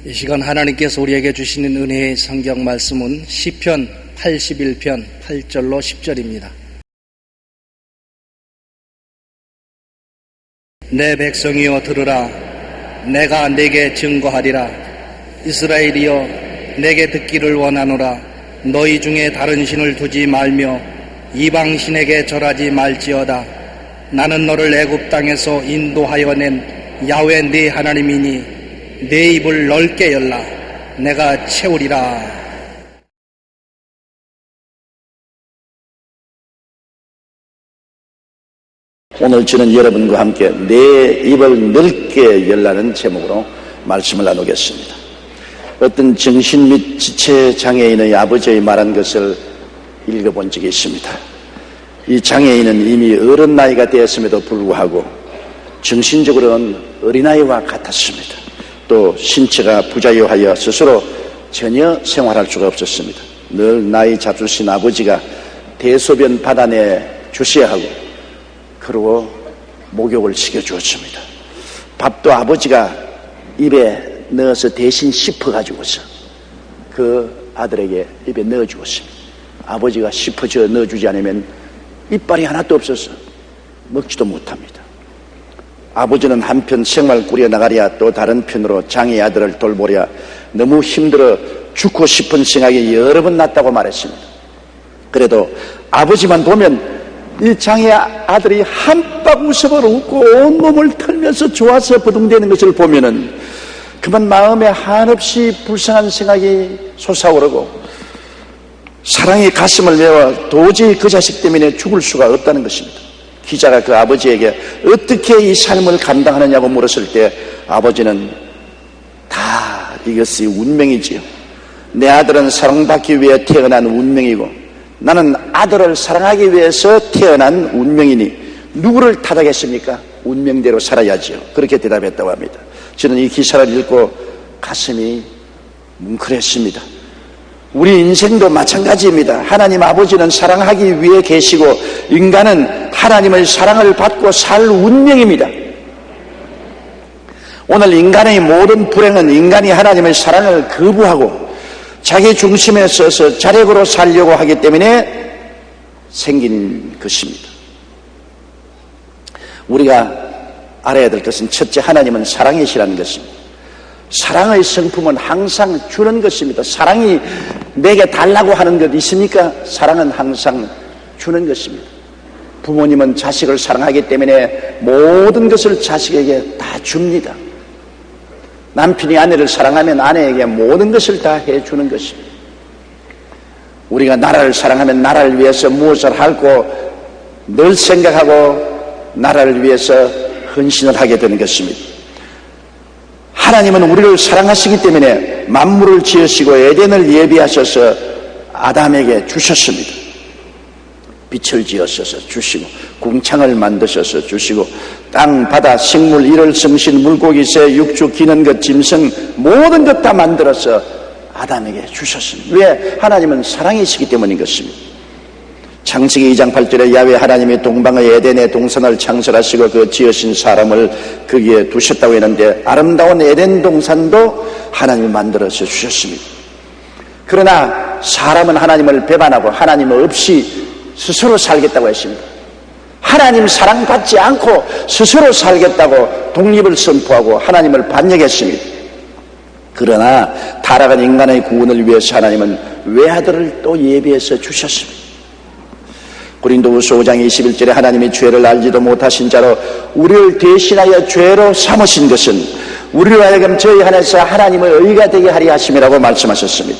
이 시간 하나님께서 우리에게 주시는 은혜의 성경 말씀은 시편 81편 8절로 10절입니다. 내 백성이여 들으라. 내가 내게 증거하리라. 이스라엘이여 내게 듣기를 원하노라. 너희 중에 다른 신을 두지 말며 이방신에게 절하지 말지어다. 나는 너를 애굽 땅에서 인도하여 낸 야훼 네 하나님이니 내 입을 넓게 열라. 내가 채우리라. 오늘 저는 여러분과 함께 내 입을 넓게 열라는 제목으로 말씀을 나누겠습니다. 어떤 정신 및 지체 장애인의 아버지의 말한 것을 읽어본 적이 있습니다. 이 장애인은 이미 어른 나이가 되었음에도 불구하고 정신적으로는 어린아이와 같았습니다. 또 신체가 부자유하여 스스로 전혀 생활할 수가 없었습니다. 늘 나이 잡수신 아버지가 대소변 받아내 주셔야 하고 그러고 목욕을 시켜주었습니다. 밥도 아버지가 입에 넣어서 대신 씹어가지고서 그 아들에게 입에 넣어주었습니다. 아버지가 씹어져 넣어주지 않으면 이빨이 하나도 없어서 먹지도 못합니다. 아버지는 한편 생활 꾸려나가랴 또 다른 편으로 장애 아들을 돌보랴 너무 힘들어 죽고 싶은 생각이 여러 번 났다고 말했습니다. 그래도 아버지만 보면 이 장애 아들이 한박 웃음을 웃고 온몸을 털면서 좋아서 버둥대는 것을 보면은 그만 마음에 한없이 불쌍한 생각이 솟아오르고 사랑이 가슴을 메워 도저히 그 자식 때문에 죽을 수가 없다는 것입니다. 기자가 그 아버지에게 어떻게 이 삶을 감당하느냐고 물었을 때 아버지는 다 이것이 운명이지요. 내 아들은 사랑받기 위해 태어난 운명이고 나는 아들을 사랑하기 위해서 태어난 운명이니 누구를 탓하겠습니까? 운명대로 살아야지요. 그렇게 대답했다고 합니다. 저는 이 기사를 읽고 가슴이 뭉클했습니다. 우리 인생도 마찬가지입니다. 하나님 아버지는 사랑하기 위해 계시고 인간은 하나님의 사랑을 받고 살 운명입니다. 오늘 인간의 모든 불행은 인간이 하나님의 사랑을 거부하고 자기 중심에 서서 자력으로 살려고 하기 때문에 생긴 것입니다. 우리가 알아야 될 것은 첫째, 하나님은 사랑이시라는 것입니다. 사랑의 성품은 항상 주는 것입니다. 사랑이 내게 달라고 하는 것 있습니까? 사랑은 항상 주는 것입니다. 부모님은 자식을 사랑하기 때문에 모든 것을 자식에게 다 줍니다. 남편이 아내를 사랑하면 아내에게 모든 것을 다 해주는 것입니다. 우리가 나라를 사랑하면 나라를 위해서 무엇을 하고 늘 생각하고 나라를 위해서 헌신을 하게 되는 것입니다. 하나님은 우리를 사랑하시기 때문에 만물을 지으시고 에덴을 예비하셔서 아담에게 주셨습니다. 빛을 지으셔서 주시고 궁창을 만드셔서 주시고 땅, 바다, 식물, 일월, 성신, 물고기, 새, 육주, 기는 것, 짐승 모든 것 다 만들어서 아담에게 주셨습니다. 왜? 하나님은 사랑이시기 때문인 것입니다. 창세기 2장 8절에 야훼 하나님이 동방의 에덴의 동산을 창설하시고 그 지으신 사람을 거기에 두셨다고 했는데 아름다운 에덴 동산도 하나님이 만들어서 주셨습니다. 그러나 사람은 하나님을 배반하고 하나님 없이 스스로 살겠다고 했습니다. 하나님 사랑받지 않고 스스로 살겠다고 독립을 선포하고 하나님을 반역했습니다. 그러나 타락한 인간의 구원을 위해서 하나님은 외아들을 또 예비해서 주셨습니다. 고린도후서 5장 21절에 하나님이 죄를 알지도 못하신 자로 우리를 대신하여 죄로 삼으신 것은 우리로 하여금 저희 안에서 하나님의 의가 되게 하려 하심이라고 말씀하셨습니다.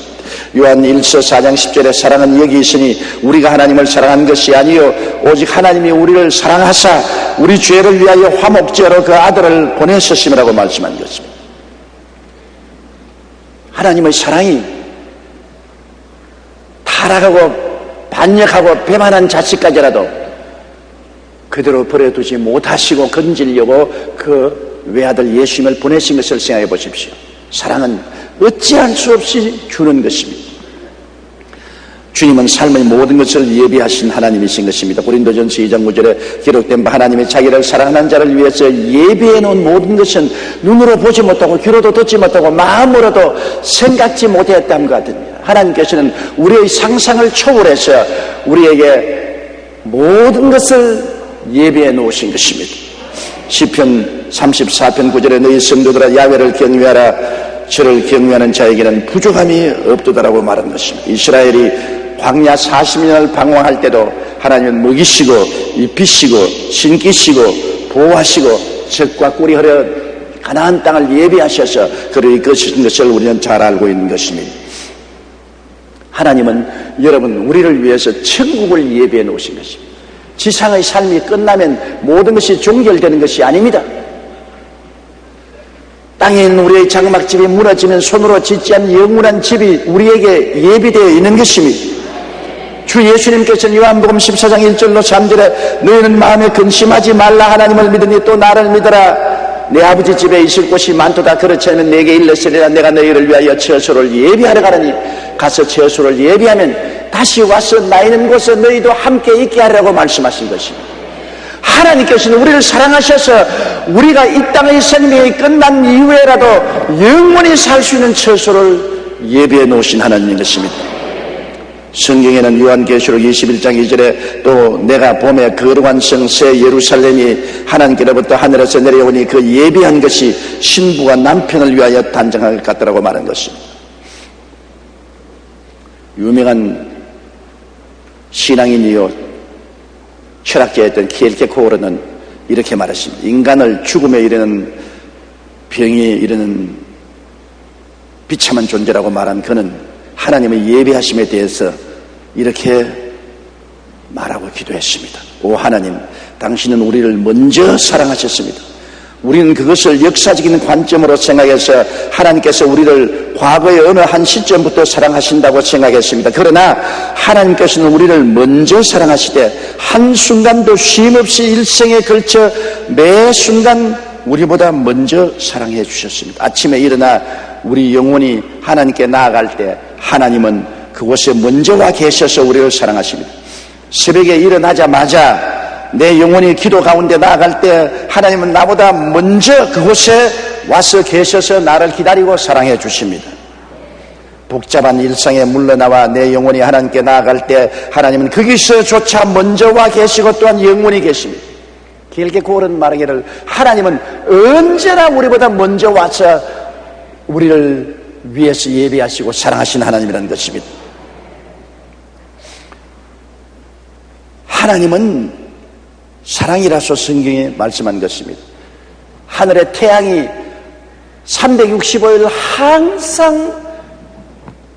요한 1서 4장 10절에 사랑은 여기 있으니 우리가 하나님을 사랑한 것이 아니요 오직 하나님이 우리를 사랑하사 우리 죄를 위하여 화목제로 그 아들을 보내셨음이라고 말씀한 것입니다. 하나님의 사랑이 타락하고 반역하고 배반한 자식까지라도 그대로 버려두지 못하시고 건지려고 그 외아들 예수님을 보내신 것을 생각해 보십시오. 사랑은 어찌할 수 없이 주는 것입니다. 주님은 삶의 모든 것을 예비하신 하나님이신 것입니다. 고린도전서 2장 9절에 기록된 바 하나님의 자기를 사랑하는 자를 위해서 예비해 놓은 모든 것은 눈으로 보지 못하고 귀로도 듣지 못하고 마음으로도 생각지 못했다는 것 같습니다. 하나님께서는 우리의 상상을 초월해서 우리에게 모든 것을 예비해 놓으신 것입니다. 시편 34편 9절에 너희 성도들아 야훼를 경외하라. 저를 경외하는 자에게는 부족함이 없도다라고 말한 것입니다. 이스라엘이 광야 40년을 방황할 때도 하나님은 먹이시고 입히시고 신기시고 보호하시고 적과 꿀이 흐려 가나안 땅을 예비하셔서 그를 이끄신 것을 우리는 잘 알고 있는 것입니다. 하나님은 여러분 우리를 위해서 천국을 예비해 놓으신 것입니다. 지상의 삶이 끝나면 모든 것이 종결되는 것이 아닙니다. 땅에 있는 우리의 장막집이 무너지면 손으로 짓지 않은 영원한 집이 우리에게 예비되어 있는 것입니다. 주 예수님께서는 요한복음 14장 1절로 3절에 너희는 마음에 근심하지 말라. 하나님을 믿으니 또 나를 믿어라. 내 아버지 집에 있을 곳이 많도다. 그렇지 않으면 내게 일렀으리라. 내가 너희를 위하여 처소를 예비하러 가느니 가서 처소를 예비하면 다시 와서 나 있는 곳에 너희도 함께 있게 하라고 말씀하신 것입니다. 하나님께서는 우리를 사랑하셔서 우리가 이 땅의 생명이 끝난 이후에라도 영원히 살 수 있는 처소를 예비해 놓으신 하나님인 것입니다. 성경에는 요한계시록 21장 2절에 또 내가 봄에 거룩한 성 새 예루살렘이 하나님께로부터 하늘에서 내려오니 그 예비한 것이 신부가 남편을 위하여 단장할 것 같더라고 말한 것입니다. 유명한 신앙인이요 철학자였던 키엘케코르는 이렇게 말했습니다. 인간을 죽음에 이르는 병에 이르는 비참한 존재라고 말한 그는 하나님의 예비하심에 대해서 이렇게 말하고 기도했습니다. 오 하나님, 당신은 우리를 먼저 사랑하셨습니다. 우리는 그것을 역사적인 관점으로 생각해서 하나님께서 우리를 과거의 어느 한 시점부터 사랑하신다고 생각했습니다. 그러나 하나님께서는 우리를 먼저 사랑하시되 한순간도 쉼없이 일생에 걸쳐 매 순간 우리보다 먼저 사랑해 주셨습니다. 아침에 일어나 우리 영혼이 하나님께 나아갈 때 하나님은 그곳에 먼저 와 계셔서 우리를 사랑하십니다. 새벽에 일어나자마자 내 영혼이 기도 가운데 나아갈 때 하나님은 나보다 먼저 그곳에 와서 계셔서 나를 기다리고 사랑해 주십니다. 복잡한 일상에 물러나와 내 영혼이 하나님께 나아갈 때 하나님은 거기서조차 먼저 와 계시고 또한 영원히 계십니다. 길게 고른 말하기를 하나님은 언제나 우리보다 먼저 와서 우리를 위해서 예비하시고 사랑하시는 하나님이라는 것입니다. 하나님은 사랑이라서 성경에 말씀한 것입니다. 하늘의 태양이 365일 항상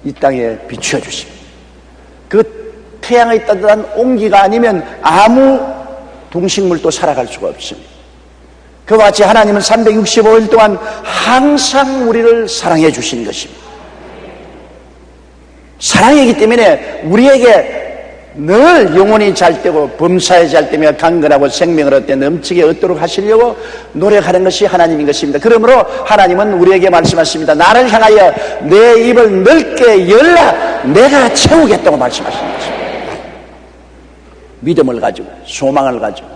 이 땅에 비추어 주십니다. 그 태양의 따뜻한 온기가 아니면 아무 동식물도 살아갈 수가 없습니다. 그와 같이 하나님은 365일 동안 항상 우리를 사랑해 주신 것입니다. 사랑이기 때문에 우리에게 늘 영혼이 잘 되고 범사에 잘 되며 강건하고 생명을 얻되 넘치게 얻도록 하시려고 노력하는 것이 하나님인 것입니다. 그러므로 하나님은 우리에게 말씀하십니다. 나를 향하여 내 입을 넓게 열라. 내가 채우겠다고 말씀하시는 것입니다. 믿음을 가지고 소망을 가지고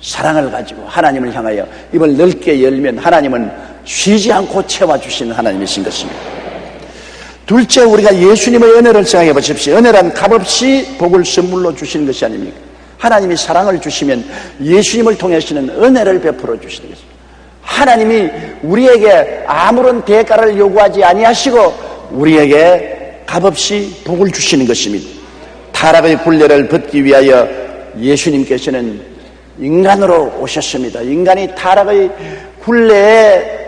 사랑을 가지고 하나님을 향하여 입을 넓게 열면 하나님은 쉬지 않고 채워주시는 하나님이신 것입니다. 둘째, 우리가 예수님의 은혜를 생각해 보십시오. 은혜란 값없이 복을 선물로 주시는 것이 아닙니까? 하나님이 사랑을 주시면 예수님을 통해서는 은혜를 베풀어 주시는 것입니다. 하나님이 우리에게 아무런 대가를 요구하지 아니하시고 우리에게 값없이 복을 주시는 것입니다. 타락의 굴레를 벗기 위하여 예수님께서는 인간으로 오셨습니다. 인간이 타락의 굴레에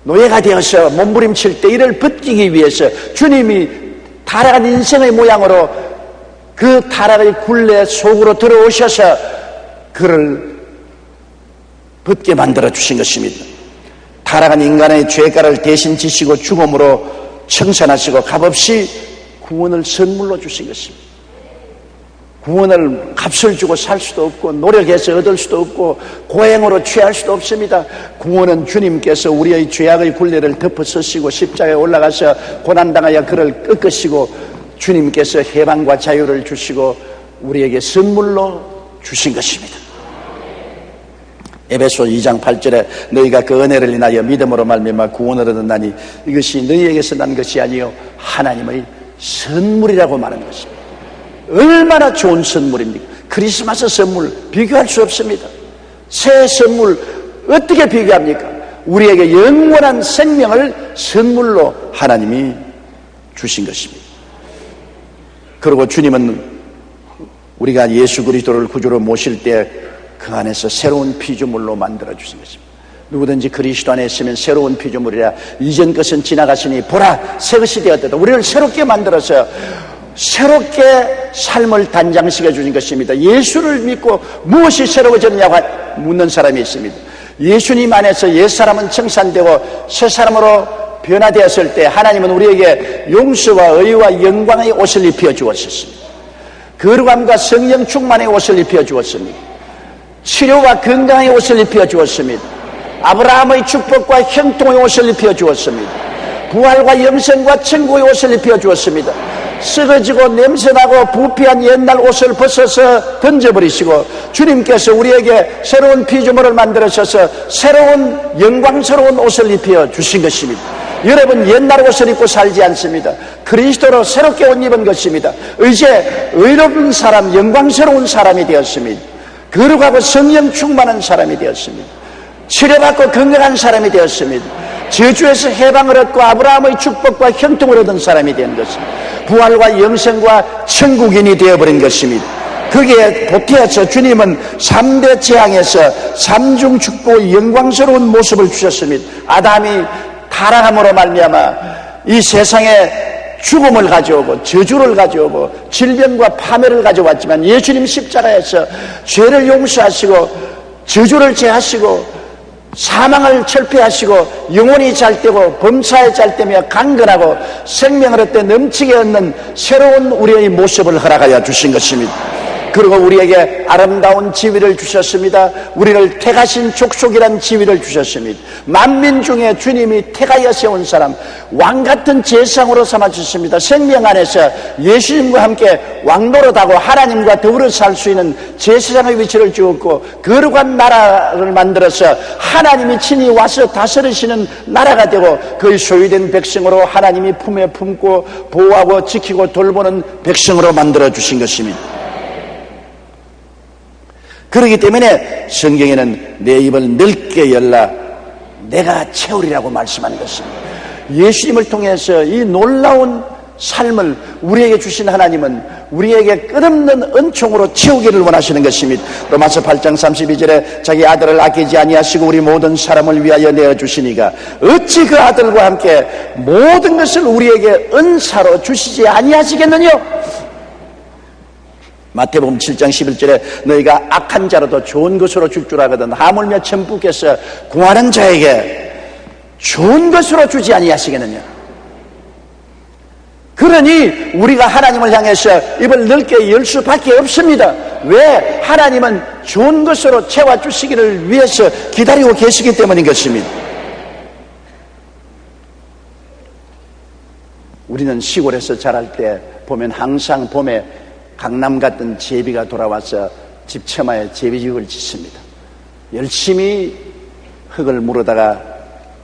노예가 되어서 몸부림칠 때 이를 벗기기 위해서 주님이 타락한 인생의 모양으로 그 타락의 굴레 속으로 들어오셔서 그를 벗게 만들어 주신 것입니다. 타락한 인간의 죄가를 대신 지시고 죽음으로 청산하시고 값없이 구원을 선물로 주신 것입니다. 구원을 값을 주고 살 수도 없고 노력해서 얻을 수도 없고 고행으로 취할 수도 없습니다. 구원은 주님께서 우리의 죄악의 굴레를 덮어 쓰시고 십자가에 올라가서 고난당하여 그를 꺾으시고 주님께서 해방과 자유를 주시고 우리에게 선물로 주신 것입니다. 에베소 2장 8절에 너희가 그 은혜를 인하여 믿음으로 말미암아 구원을 얻었나니 이것이 너희에게서 난 것이 아니요 하나님의 선물이라고 말하는 것입니다. 얼마나 좋은 선물입니까? 크리스마스 선물 비교할 수 없습니다. 새 선물 어떻게 비교합니까? 우리에게 영원한 생명을 선물로 하나님이 주신 것입니다. 그리고 주님은 우리가 예수 그리스도를 구주로 모실 때 그 안에서 새로운 피조물로 만들어 주신 것입니다. 누구든지 그리스도 안에 있으면 새로운 피조물이라 이전 것은 지나갔으니 보라 새 것이 되었다. 우리를 새롭게 만들어서 새롭게 삶을 단장시켜 주신 것입니다. 예수를 믿고 무엇이 새로워졌느냐고 묻는 사람이 있습니다. 예수님 안에서 옛사람은 청산되고 새 사람으로 변화되었을 때 하나님은 우리에게 용서와 의와 영광의 옷을 입혀 주었습니다. 거룩함과 성령 충만의 옷을 입혀 주었습니다. 치료와 건강의 옷을 입혀 주었습니다. 아브라함의 축복과 형통의 옷을 입혀 주었습니다. 부활과 영생과 천국의 옷을 입혀 주었습니다. 썩어지고 냄새나고 부패한 옛날 옷을 벗어서 던져버리시고 주님께서 우리에게 새로운 피조물을 만들어셔서 새로운 영광스러운 옷을 입혀 주신 것입니다. 여러분 옛날 옷을 입고 살지 않습니다. 그리스도로 새롭게 옷 입은 것입니다. 이제 의로운 사람, 영광스러운 사람이 되었습니다. 거룩하고 성령 충만한 사람이 되었습니다. 치료받고 건강한 사람이 되었습니다. 저주에서 해방을 얻고 아브라함의 축복과 형통을 얻은 사람이 된 것입니다. 부활과 영생과 천국인이 되어버린 것입니다. 거기에 보태어서 주님은 3대 재앙에서 3중 축복의 영광스러운 모습을 주셨습니다. 아담이 타락함으로 말미암아 이 세상에 죽음을 가져오고 저주를 가져오고 질병과 파멸을 가져왔지만 예수님 십자가에서 죄를 용서하시고 저주를 제하시고 사망을 철폐하시고 영혼이 잘되고 범사에 잘되며 강건하고 생명을 얻되 넘치게 얻는 새로운 우리의 모습을 허락하여 주신 것입니다. 그리고 우리에게 아름다운 지위를 주셨습니다. 우리를 택하신 족속이란 지위를 주셨습니다. 만민 중에 주님이 택하여 세운 사람, 왕같은 제상으로 삼아주셨습니다. 생명 안에서 예수님과 함께 왕노릇하고 하나님과 더불어 살 수 있는 제사장의 위치를 주었고 거룩한 나라를 만들어서 하나님이 친히 와서 다스리시는 나라가 되고 그의 소유된 백성으로 하나님이 품에 품고 보호하고 지키고 돌보는 백성으로 만들어주신 것입니다. 그렇기 때문에 성경에는 내 입을 넓게 열라 내가 채우리라고 말씀하는 것입니다. 예수님을 통해서 이 놀라운 삶을 우리에게 주신 하나님은 우리에게 끝없는 은총으로 채우기를 원하시는 것입니다. 로마서 8장 32절에 자기 아들을 아끼지 아니하시고 우리 모든 사람을 위하여 내어주시니가 어찌 그 아들과 함께 모든 것을 우리에게 은사로 주시지 아니하시겠느냐. 마태복음 7장 11절에 너희가 악한 자로도 좋은 것으로 줄 줄 알거든 하물며 천부께서 구하는 자에게 좋은 것으로 주지 아니하시겠느냐. 그러니 우리가 하나님을 향해서 입을 넓게 열 수밖에 없습니다. 왜? 하나님은 좋은 것으로 채워주시기를 위해서 기다리고 계시기 때문인 것입니다. 우리는 시골에서 자랄 때 보면 항상 봄에 강남 같은 제비가 돌아와서 집 처마에 제비집을 짓습니다. 열심히 흙을 물어다가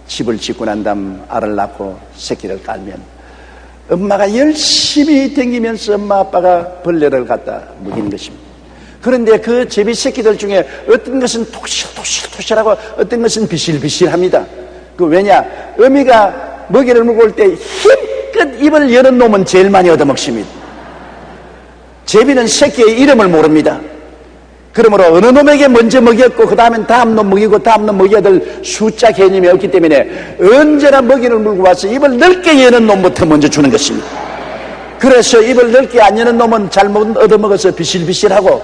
집을 짓고 난 다음 알을 낳고 새끼를 깔면 엄마가 열심히 댕기면서 엄마 아빠가 벌레를 갖다 먹이는 것입니다. 그런데 그 제비 새끼들 중에 어떤 것은 토실토실하고 어떤 것은 비실비실합니다. 그 왜냐? 어미가 먹이를 먹을 때 힘껏 입을 여는 놈은 제일 많이 얻어먹습니다. 제비는 새끼의 이름을 모릅니다. 그러므로 어느 놈에게 먼저 먹였고 그 다음엔 다음 놈 먹이고 다음 놈 먹여야 될 숫자 개념이 없기 때문에 언제나 먹이를 물고 와서 입을 넓게 여는 놈부터 먼저 주는 것입니다. 그래서 입을 넓게 안 여는 놈은 잘못 얻어먹어서 비실비실하고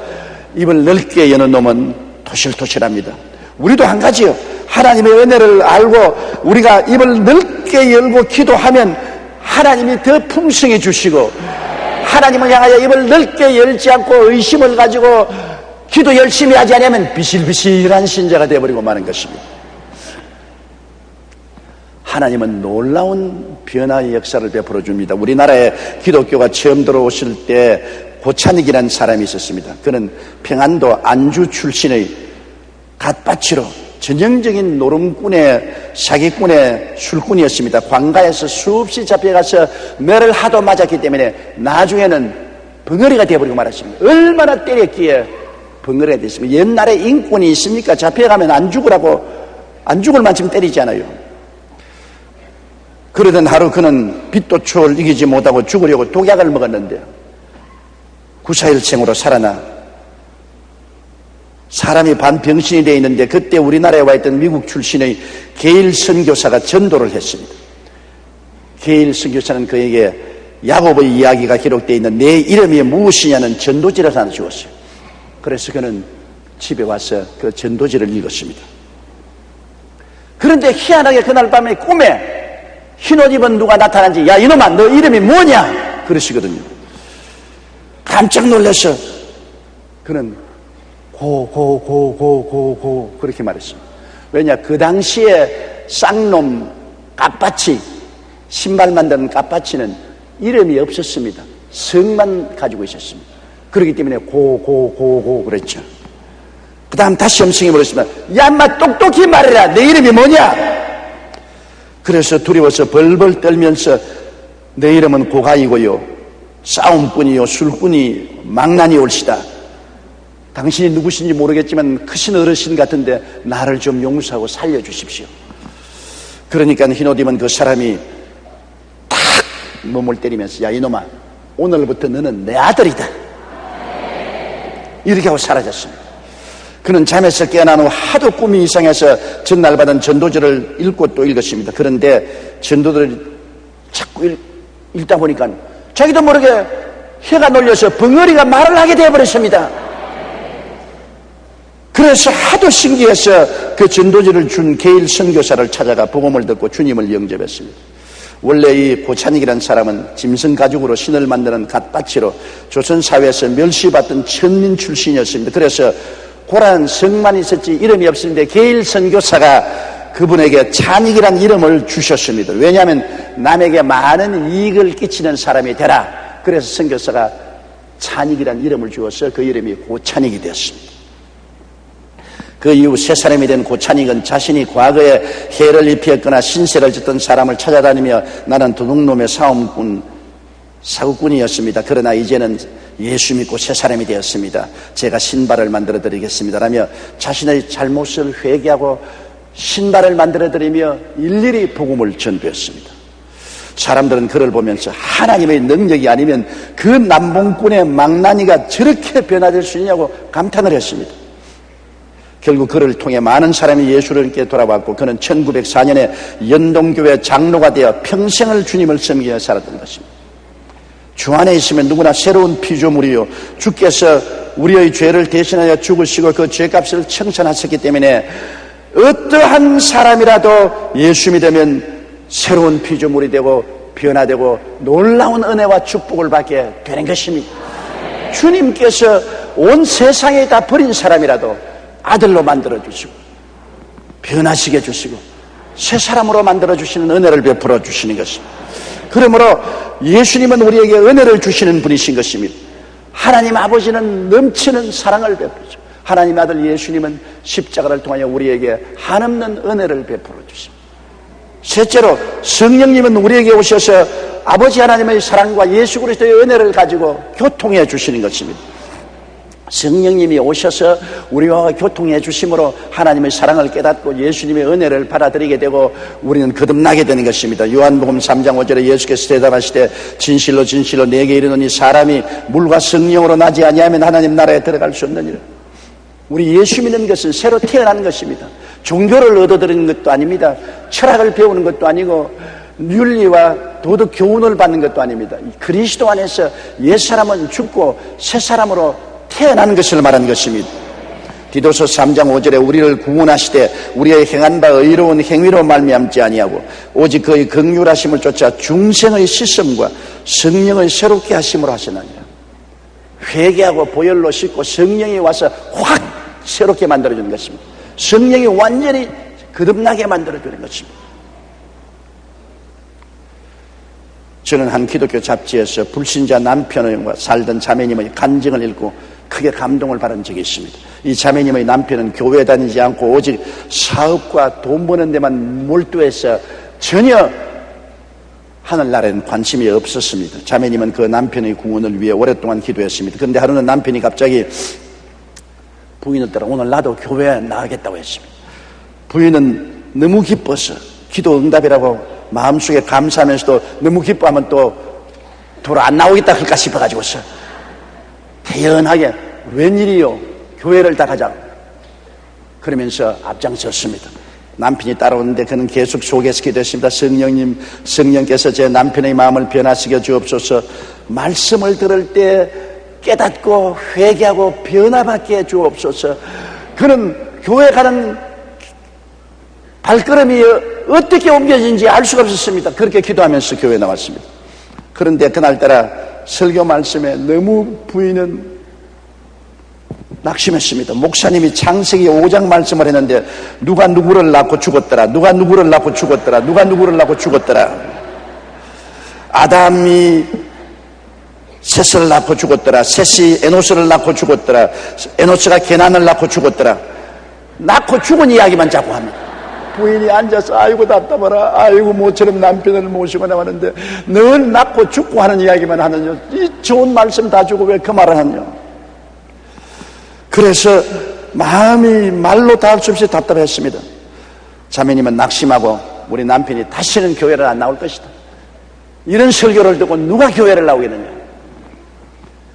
입을 넓게 여는 놈은 토실토실합니다. 우리도 한 가지요. 하나님의 은혜를 알고 우리가 입을 넓게 열고 기도하면 하나님이 더 풍성해 주시고 하나님을 향하여 입을 넓게 열지 않고 의심을 가지고 기도 열심히 하지 않으면 비실비실한 신자가 되어버리고 마는 것입니다. 하나님은 놀라운 변화의 역사를 베풀어 줍니다. 우리나라에 기독교가 처음 들어오실 때 고찬익이라는 사람이 있었습니다. 그는 평안도 안주 출신의 갓바치로 전형적인 노름꾼의 사기꾼의 술꾼이었습니다. 관가에서 수없이 잡혀가서 매를 하도 맞았기 때문에 나중에는 벙어리가 되어버리고 말았습니다. 얼마나 때렸기에 벙어리가 됐습니다. 옛날에 인권이 있습니까? 잡혀가면 안 죽으라고, 안 죽을 만큼 때리지 않아요. 그러던 하루 그는 빛도 추월 이기지 못하고 죽으려고 독약을 먹었는데 구사일생으로 살아나 사람이 반병신이 되어 있는데 그때 우리나라에 와 있던 미국 출신의 게일 선교사가 전도를 했습니다. 게일 선교사는 그에게 야곱의 이야기가 기록되어 있는 내 이름이 무엇이냐는 전도지를 하나 주었어요. 그래서 그는 집에 와서 그 전도지를 읽었습니다. 그런데 희한하게 그날 밤에 꿈에 흰옷 입은 누가 나타난지, 야 이놈아 너 이름이 뭐냐 그러시거든요. 깜짝 놀라서 그는 고 그렇게 말했습니다. 왜냐 그 당시에 쌍놈 깝바치 신발 만드는 깝바치는 이름이 없었습니다. 성만 가지고 있었습니다. 그렇기 때문에 고 그랬죠. 그 다음 다시 음성이 물었습니다. 야 인마 똑똑히 말해라 내 이름이 뭐냐. 그래서 두려워서 벌벌 떨면서 내 이름은 고가이고요 싸움꾼이요 술꾼이 망나니 올시다. 당신이 누구신지 모르겠지만 크신 어르신 같은데 나를 좀 용서하고 살려주십시오. 그러니까 흰옷 입은 그 사람이 탁 몸을 때리면서 야 이놈아 오늘부터 너는 내 아들이다 이렇게 하고 사라졌습니다. 그는 잠에서 깨어난 후 하도 꿈이 이상해서 전날 받은 전도지를 읽고 또 읽었습니다. 그런데 전도들을 자꾸 읽다 보니까 자기도 모르게 혀가 놀려서 벙어리가 말을 하게 되어버렸습니다. 그래서 하도 신기해서 그 전도지를 준 게일 선교사를 찾아가 복음을 듣고 주님을 영접했습니다. 원래 이 고찬익이라는 사람은 짐승 가죽으로 신을 만드는 갓바치로 조선사회에서 멸시받던 천민 출신이었습니다. 그래서 고란 성만 있었지 이름이 없었는데 게일 선교사가 그분에게 찬익이라는 이름을 주셨습니다. 왜냐하면 남에게 많은 이익을 끼치는 사람이 되라. 그래서 선교사가 찬익이라는 이름을 주어서 그 이름이 고찬익이 되었습니다. 그 이후 세 사람이 된 고찬익은 자신이 과거에 해를 입혔거나 신세를 졌던 사람을 찾아다니며 나는 도둑놈의 싸움꾼 사구꾼이었습니다. 그러나 이제는 예수 믿고 새 사람이 되었습니다. 제가 신발을 만들어 드리겠습니다 라며 자신의 잘못을 회개하고 신발을 만들어 드리며 일일이 복음을 전도했습니다. 사람들은 그를 보면서 하나님의 능력이 아니면 그 남봉꾼의 망나니가 저렇게 변화될 수 있냐고 감탄을 했습니다. 결국 그를 통해 많은 사람이 예수님께 돌아왔고 그는 1904년에 연동교회 장로가 되어 평생을 주님을 섬기며 살았던 것입니다. 주 안에 있으면 누구나 새로운 피조물이요 주께서 우리의 죄를 대신하여 죽으시고 그 죄값을 청산하셨기 때문에 어떠한 사람이라도 예수 믿으면 새로운 피조물이 되고 변화되고 놀라운 은혜와 축복을 받게 되는 것입니다. 주님께서 온 세상에 다 버린 사람이라도 아들로 만들어주시고 변화시켜 주시고 새 사람으로 만들어주시는 은혜를 베풀어 주시는 것입니다. 그러므로 예수님은 우리에게 은혜를 주시는 분이신 것입니다. 하나님 아버지는 넘치는 사랑을 베푸죠. 하나님 아들 예수님은 십자가를 통하여 우리에게 한없는 은혜를 베풀어 주십니다. 셋째로 성령님은 우리에게 오셔서 아버지 하나님의 사랑과 예수 그리스도의 은혜를 가지고 교통해 주시는 것입니다. 성령님이 오셔서 우리와 교통해 주심으로 하나님의 사랑을 깨닫고 예수님의 은혜를 받아들이게 되고 우리는 거듭나게 되는 것입니다. 요한복음 3장 5절에 예수께서 대답하시되 진실로 진실로 내게 이르노니 사람이 물과 성령으로 나지 아니하면 하나님 나라에 들어갈 수 없느니라. 우리 예수 믿는 것은 새로 태어나는 것입니다. 종교를 얻어들이는 것도 아닙니다. 철학을 배우는 것도 아니고 윤리와 도덕 교훈을 받는 것도 아닙니다. 그리스도 안에서 옛사람은 죽고 새사람으로 태어나는 것을 말하는 것입니다. 디도서 3장 5절에 우리를 구원하시되 우리의 행한 바 의로운 행위로 말미암지 아니하고 오직 그의 긍휼하심을 쫓아 중생의 시সম과 성령을 새롭게 하심으로 하시느니라. 회개하고 보혈로 씻고 성령이 와서 확 새롭게 만들어주는 것입니다. 성령이 완전히 거듭나게 만들어주는 것입니다. 저는 한 기독교 잡지에서 불신자 남편과 살던 자매님의 간증을 읽고 크게 감동을 받은 적이 있습니다. 이 자매님의 남편은 교회 다니지 않고 오직 사업과 돈 버는 데만 몰두해서 전혀 하늘나라에는 관심이 없었습니다. 자매님은 그 남편의 구원을 위해 오랫동안 기도했습니다. 그런데 하루는 남편이 갑자기 부인을 따라 오늘 나도 교회에 나가겠다고 했습니다. 부인은 너무 기뻐서 기도 응답이라고 마음속에 감사하면서도 너무 기뻐하면 또 돌아 안 나오겠다 할까 싶어가지고서 태연하게 웬일이요? 교회를 다 가자. 그러면서 앞장섰습니다. 남편이 따라오는데 그는 계속 속에서 기도했습니다. 성령님, 성령께서 제 남편의 마음을 변화시켜 주옵소서. 말씀을 들을 때 깨닫고 회개하고 변화받게 해 주옵소서. 그는 교회 가는 발걸음이 어떻게 옮겨진지 알 수가 없었습니다. 그렇게 기도하면서 교회에 나왔습니다. 그런데 그날따라 설교 말씀에 너무 부인은 낙심했습니다. 목사님이 창세기 5장 말씀을 했는데 누가 누구를 낳고 죽었더라, 누가 누구를 낳고 죽었더라, 누가 누구를 낳고 죽었더라. 아담이 셋을 낳고 죽었더라, 셋이 에노스를 낳고 죽었더라, 에노스가 게난을 낳고 죽었더라. 낳고 죽은 이야기만 자꾸 합니다. 부인이 앉아서 아이고 답답하라, 아이고 모처럼 남편을 모시고 나왔는데 늘 낳고 죽고 하는 이야기만 하느냐, 이 좋은 말씀 다 주고 왜 그 말을 하냐. 그래서 마음이 말로 다 할 수 없이 답답했습니다. 자매님은 낙심하고 우리 남편이 다시는 교회를 안 나올 것이다, 이런 설교를 듣고 누가 교회를 나오겠느냐.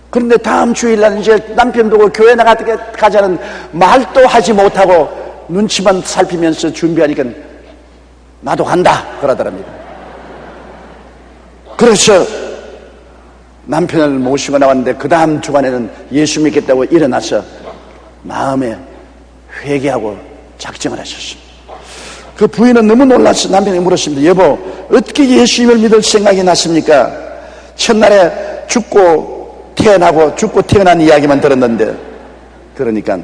그런데 다음 주일날 이제 남편 보고 교회 가자는 말도 하지 못하고 눈치만 살피면서 준비하니까 나도 간다 그러더랍니다. 그래서 남편을 모시고 나왔는데 그 다음 주간에는 예수 믿겠다고 일어나서 마음에 회개하고 작정을 하셨습니다. 그 부인은 너무 놀라서 남편이 물었습니다. 여보, 어떻게 예수님을 믿을 생각이 났습니까? 첫날에 죽고 태어나고 죽고 태어난 이야기만 들었는데. 그러니까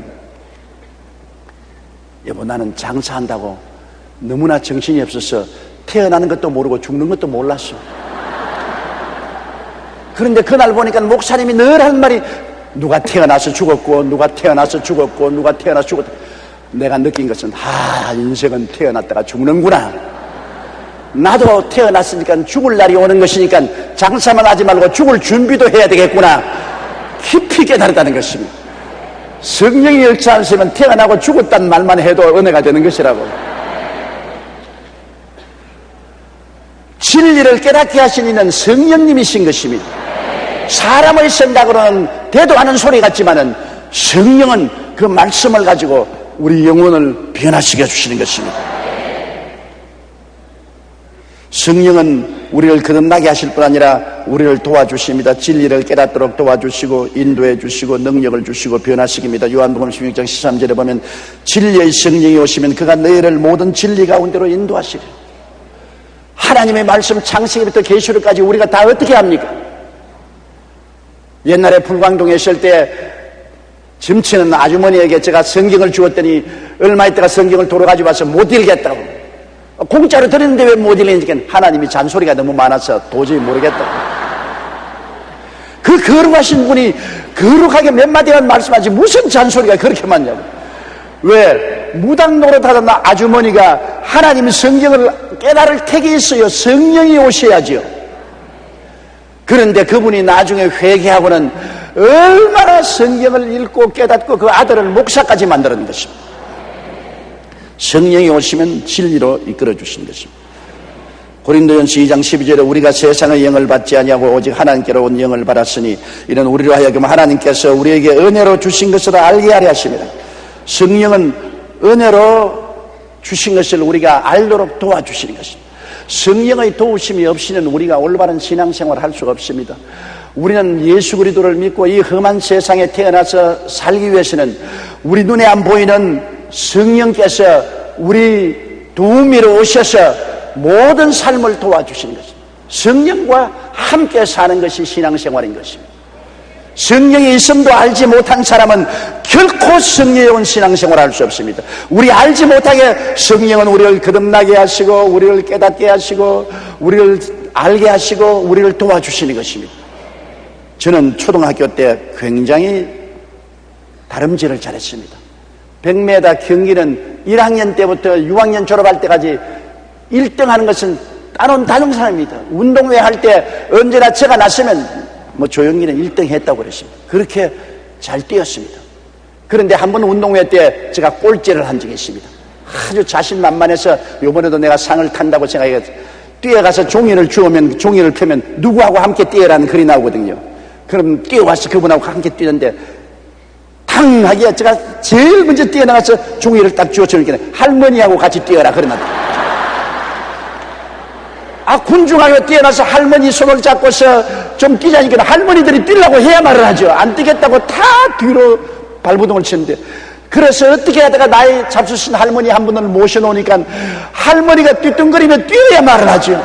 여보, 나는 장사한다고 너무나 정신이 없어서 태어나는 것도 모르고 죽는 것도 몰랐어. 그런데 그날 보니까 목사님이 늘 하는 말이 누가 태어나서 죽었고 누가 태어나서 죽었고 누가 태어나서 죽었다. 내가 느낀 것은 인생은 태어났다가 죽는구나. 나도 태어났으니까 죽을 날이 오는 것이니까 장사만 하지 말고 죽을 준비도 해야 되겠구나, 깊이 깨달았다는 것입니다. 성령이 얽지 않으면 태어나고 죽었다는 말만 해도 은혜가 되는 것이라고. 진리를 깨닫게 하신 이는 성령님이신 것입니다. 사람의 생각으로는 대도 않은 소리 같지만은 성령은 그 말씀을 가지고 우리 영혼을 변화시켜 주시는 것입니다. 성령은 우리를 거듭나게 하실 뿐 아니라 우리를 도와주십니다. 진리를 깨닫도록 도와주시고 인도해 주시고 능력을 주시고 변화시킵니다. 요한복음 16장 13절에 보면 진리의 성령이 오시면 그가 너희를 모든 진리 가운데로 인도하시리라. 하나님의 말씀 창세기부터 계시록까지 우리가 다 어떻게 합니까? 옛날에 불광동에 있을 때 점치는 아주머니에게 제가 성경을 주었더니 얼마 있다가 성경을 돌아가지고 와서 못 읽겠다고. 공짜로 드렸는데 왜 못 읽으니까 하나님이 잔소리가 너무 많아서 도저히 모르겠다고. 그 거룩하신 분이 거룩하게 몇 마디만 말씀하지 무슨 잔소리가 그렇게 많냐고. 왜? 무당 노릇하던 아주머니가 하나님 성경을 깨달을 택이 있어요. 성령이 오셔야죠. 그런데 그분이 나중에 회개하고는 얼마나 성경을 읽고 깨닫고 그 아들을 목사까지 만드는 것입니다. 성령이 오시면 진리로 이끌어 주시는 것입니다. 고린도전서 2장 12절에 우리가 세상의 영을 받지 아니하고 오직 하나님께로 온 영을 받았으니 이는 우리로 하여금 하나님께서 우리에게 은혜로 주신 것을 알게 하려 하십니다. 성령은 은혜로 주신 것을 우리가 알도록 도와주시는 것입니다. 성령의 도우심이 없이는 우리가 올바른 신앙생활을 할 수가 없습니다. 우리는 예수 그리스도를 믿고 이 험한 세상에 태어나서 살기 위해서는 우리 눈에 안 보이는 성령께서 우리 도우미로 오셔서 모든 삶을 도와주시는 것입니다. 성령과 함께 사는 것이 신앙생활인 것입니다. 성령이 있음도 알지 못한 사람은 결코 성령에 온 신앙생활을 할 수 없습니다. 우리 알지 못하게 성령은 우리를 거듭나게 하시고 우리를 깨닫게 하시고 우리를 알게 하시고 우리를 도와주시는 것입니다. 저는 초등학교 때 굉장히 다름질을 잘했습니다. 100m 경기는 1학년 때부터 6학년 졸업할 때까지 1등 하는 것은 따놓은 다정사람입니다. 운동회 할 때 언제나 제가 났으면 조영기는 1등 했다고 그랬습니다. 그렇게 잘 뛰었습니다. 그런데 한 번 운동회 때 제가 꼴찌를 한 적이 있습니다. 아주 자신만만해서 이번에도 내가 상을 탄다고 생각해서 뛰어가서 종이를 주우면 종이를 펴면 누구하고 함께 뛰어라는 글이 나오거든요. 그럼 뛰어와서 그분하고 함께 뛰는데 당하게 제가 제일 먼저 뛰어나가서 종이를 딱 주워주니까 할머니하고 같이 뛰어라 그러면 군중하게 뛰어나서 할머니 손을 잡고서 좀 뛰자니까 할머니들이 뛰려고 해야 말을 하죠. 안 뛰겠다고 다 뒤로 발부동을 치는데, 그래서 어떻게 하다가 나이 잡수신 할머니 한 분을 모셔놓으니까 할머니가 뛰뚱거리며 뛰어야 말을 하죠.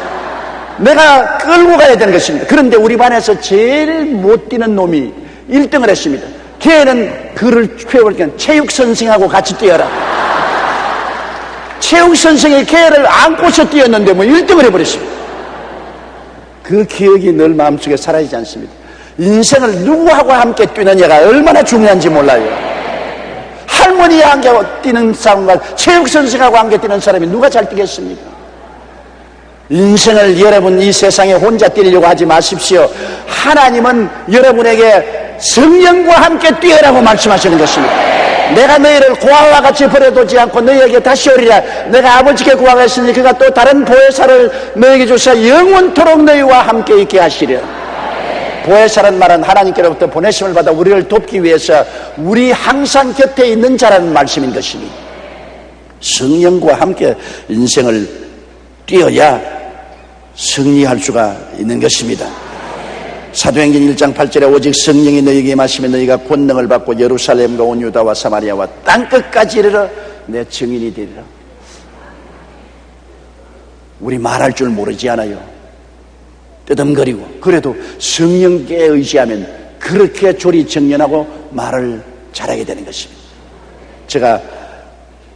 내가 끌고 가야 되는 것입니다. 그런데 우리 반에서 제일 못 뛰는 놈이 1등을 했습니다. 걔는 그를 배우니까 체육선생하고 같이 뛰어라. 체육선생이 걔를 안고서 뛰었는데 1등을 해버렸습니다. 그 기억이 늘 마음속에 사라지지 않습니다. 인생을 누구하고 함께 뛰느냐가 얼마나 중요한지 몰라요. 할머니와 함께 뛰는 사람과 체육선생하고 함께 뛰는 사람이 누가 잘 뛰겠습니까? 인생을 여러분 이 세상에 혼자 뛰려고 하지 마십시오. 하나님은 여러분에게 성령과 함께 뛰어라고 말씀하시는 것입니다. 내가 너희를 고아와 같이 버려두지 않고 너희에게 다시 오리라. 내가 아버지께 구하겠으니 그가 또 다른 보혜사를 너희에게 주사 영원토록 너희와 함께 있게 하시려. 보혜사란 말은 하나님께로부터 보내심을 받아 우리를 돕기 위해서 우리 항상 곁에 있는 자라는 말씀인 것입니다. 성령과 함께 인생을 뛰어야 승리할 수가 있는 것입니다. 사도행전 1장 8절에 오직 성령이 너희에게 임하시면 너희가 권능을 받고 예루살렘과 온 유다와 사마리아와 땅끝까지 이르러 내 증인이 되리라. 우리 말할 줄 모르지 않아요. 뜨듬거리고 그래도 성령께 의지하면 그렇게 조리정연하고 말을 잘하게 되는 것입니다. 제가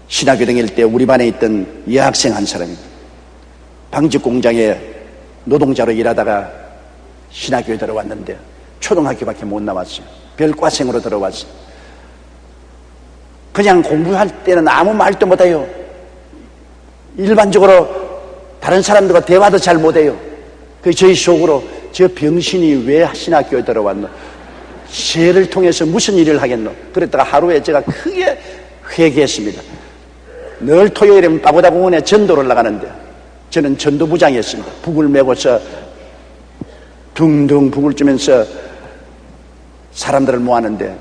신학교 다닐 때 우리 반에 있던 여학생 한 사람이 방직 공장에 노동자로 일하다가 신학교에 들어왔는데 초등학교밖에 못 나왔어요. 별과생으로 들어왔어요. 그냥 공부할 때는 아무 말도 못해요. 일반적으로 다른 사람들과 대화도 잘 못해요. 그 저희 속으로 저 병신이 왜 신학교에 들어왔노? 새를 통해서 무슨 일을 하겠노? 그랬다가 하루에 제가 크게 회개했습니다. 늘 토요일에는 빠고다 공원에 전도를 나가는데 저는 전도부장이었습니다. 북을 메고서 둥둥 북을 주면서 사람들을 모았는데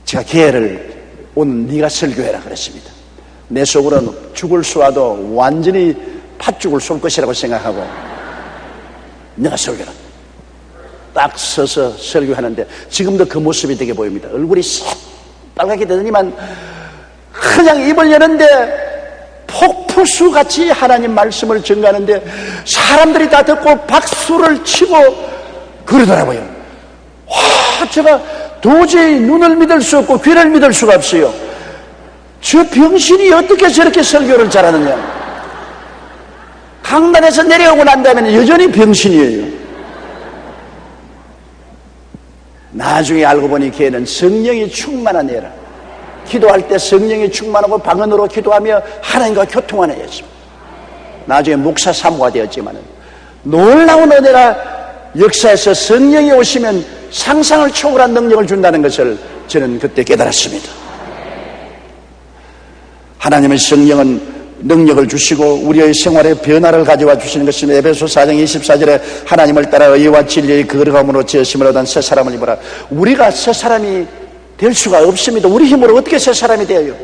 제가 기회를 오늘 네가 설교해라 그랬습니다. 내 속으로는 죽을 쏘아도 완전히 팥죽을 쏠 것이라고 생각하고 내가 설교라 딱 서서 설교하는데 지금도 그 모습이 되게 보입니다. 얼굴이 빨갛게 되더니만 그냥 입을 여는데 폭포수같이 하나님 말씀을 전가하는데 사람들이 다 듣고 박수를 치고 그러더라고요. 와, 제가 도저히 눈을 믿을 수 없고 귀를 믿을 수가 없어요. 저 병신이 어떻게 저렇게 설교를 잘하느냐. 강단에서 내려오고 난 다음에는 여전히 병신이에요. 나중에 알고 보니 걔는 성령이 충만한 애라. 기도할 때 성령이 충만하고 방언으로 기도하며 하나님과 교통하는 애였습니다. 나중에 목사 사모가 되었지만 놀라운 은혜가 역사에서 성령이 오시면 상상을 초월한 능력을 준다는 것을 저는 그때 깨달았습니다. 하나님의 성령은 능력을 주시고 우리의 생활에 변화를 가져와 주시는 것입니다. 에베소 4장 24절에 하나님을 따라 의와 진리의 거룩함으로 지으심을 얻은 새 사람을 입어라. 우리가 새 사람이 될 수가 없습니다. 우리 힘으로 어떻게 새 사람이 되어요?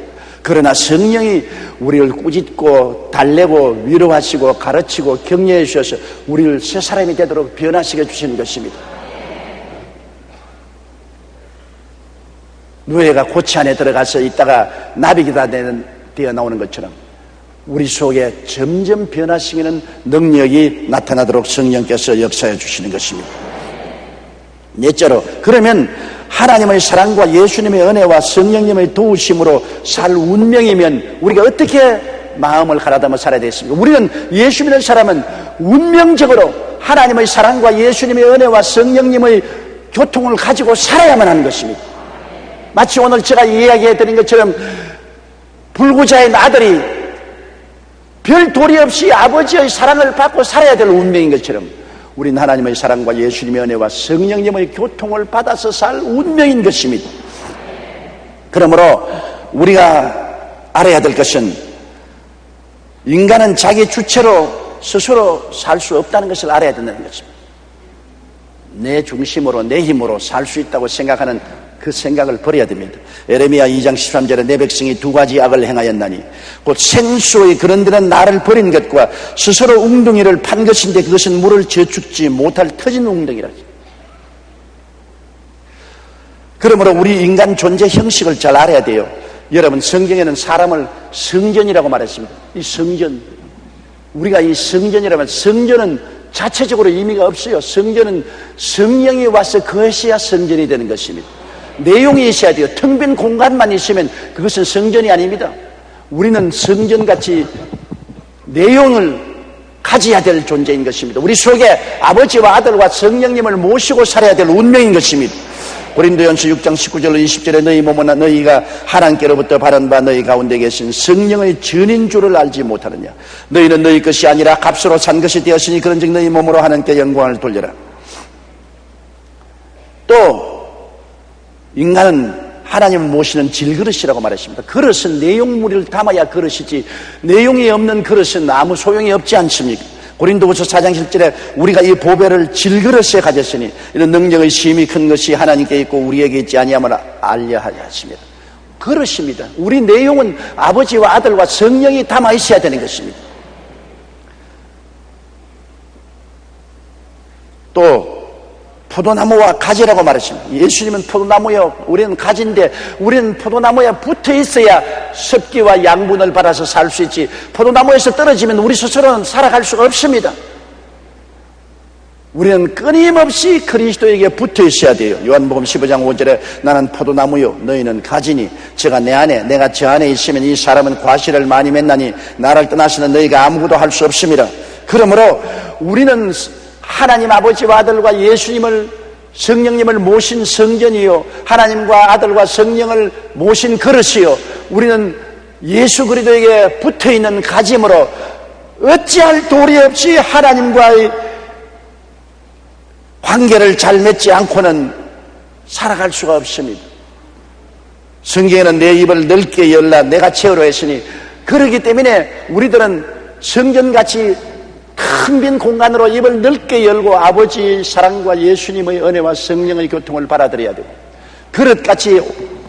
그러나 성령이 우리를 꾸짖고 달래고 위로하시고 가르치고 격려해 주셔서 우리를 새 사람이 되도록 변화시켜 주시는 것입니다. 노예가 고치 안에 들어가서 있다가 나비기다 되어 나오는 것처럼 우리 속에 점점 변화시키는 능력이 나타나도록 성령께서 역사해 주시는 것입니다. 넷째로, 그러면 하나님의 사랑과 예수님의 은혜와 성령님의 도우심으로 살 운명이면 우리가 어떻게 마음을 가다듬어 살아야 되겠습니까? 우리는 예수 믿는 사람은 운명적으로 하나님의 사랑과 예수님의 은혜와 성령님의 교통을 가지고 살아야만 하는 것입니다. 마치 오늘 제가 이야기해 드린 것처럼 불구자의 아들이 별 도리 없이 아버지의 사랑을 받고 살아야 될 운명인 것처럼 우리는 하나님의 사랑과 예수님의 은혜와 성령님의 교통을 받아서 살 운명인 것입니다. 그러므로 우리가 알아야 될 것은 인간은 자기 주체로 스스로 살 수 없다는 것을 알아야 된다는 것입니다. 내 중심으로 내 힘으로 살 수 있다고 생각하는 그 생각을 버려야 됩니다. 에레미야 2장 13절에 내 백성이 두 가지 악을 행하였나니 곧 생수의 그런 데는 나를 버린 것과 스스로 웅덩이를 판 것인데 그것은 물을 저축지 못할 터진 웅덩이라. 그러므로 우리 인간 존재 형식을 잘 알아야 돼요. 여러분, 성경에는 사람을 성전이라고 말했습니다. 이 성전, 우리가 이 성전이라면 성전은 자체적으로 의미가 없어요. 성전은 성령이 와서 거하셔야 성전이 되는 것입니다. 내용이 있어야 돼요. 텅 빈 공간만 있으면 그것은 성전이 아닙니다. 우리는 성전같이 내용을 가져야 될 존재인 것입니다. 우리 속에 아버지와 아들과 성령님을 모시고 살아야 될 운명인 것입니다. 고린도전서 6장 19절로 20절에 너희 몸은 너희가 하나님께로부터 받은 바 너희 가운데 계신 성령의 전인 줄을 알지 못하느냐. 너희는 너희 것이 아니라 값으로 산 것이 되었으니 그런즉 너희 몸으로 하나님께 영광을 돌려라. 또 인간은 하나님을 모시는 질그릇이라고 말했습니다. 그릇은 내용물을 담아야 그릇이지 내용이 없는 그릇은 아무 소용이 없지 않습니까? 고린도후서 4장 7절에 우리가 이 보배를 질그릇에 가졌으니 이런 능력의 심히 큰 것이 하나님께 있고 우리에게 있지 아니함을 알려 하십니다. 그릇입니다. 우리 내용은 아버지와 아들과 성령이 담아 있어야 되는 것입니다. 또 포도나무와 가지라고 말했습니다. 예수님은 포도나무요, 우리는 가지인데 우리는 포도나무에 붙어 있어야 습기와 양분을 받아서 살 수 있지, 포도나무에서 떨어지면 우리 스스로는 살아갈 수가 없습니다. 우리는 끊임없이 그리스도에게 붙어 있어야 돼요. 요한복음 15장 5절에 나는 포도나무요 너희는 가지니 제가 내 안에 내가 저 안에 있으면 이 사람은 과실을 많이 맺나니 나를 떠나서는 너희가 아무것도 할 수 없습니다. 그러므로 우리는 하나님 아버지와 아들과 예수님을 성령님을 모신 성전이요 하나님과 아들과 성령을 모신 그릇이요 우리는 예수 그리스도에게 붙어있는 가짐으로 어찌할 도리 없이 하나님과의 관계를 잘 맺지 않고는 살아갈 수가 없습니다. 성경에는 내 입을 넓게 열라 내가 채우려 했으니, 그러기 때문에 우리들은 성전같이 큰 빈 공간으로 입을 넓게 열고 아버지의 사랑과 예수님의 은혜와 성령의 교통을 받아들여야 되고, 그릇같이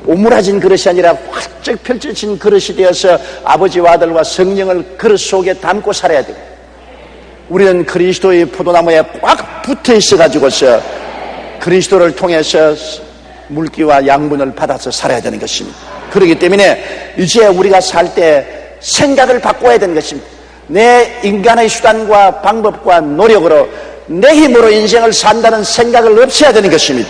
오므라진 그릇이 아니라 활짝 펼쳐진 그릇이 되어서 아버지와 아들과 성령을 그릇 속에 담고 살아야 되고, 우리는 그리스도의 포도나무에 꽉 붙어 있어 가지고서 그리스도를 통해서 물기와 양분을 받아서 살아야 되는 것입니다. 그렇기 때문에 이제 우리가 살 때 생각을 바꿔야 되는 것입니다. 내 인간의 수단과 방법과 노력으로 내 힘으로 인생을 산다는 생각을 없애야 되는 것입니다.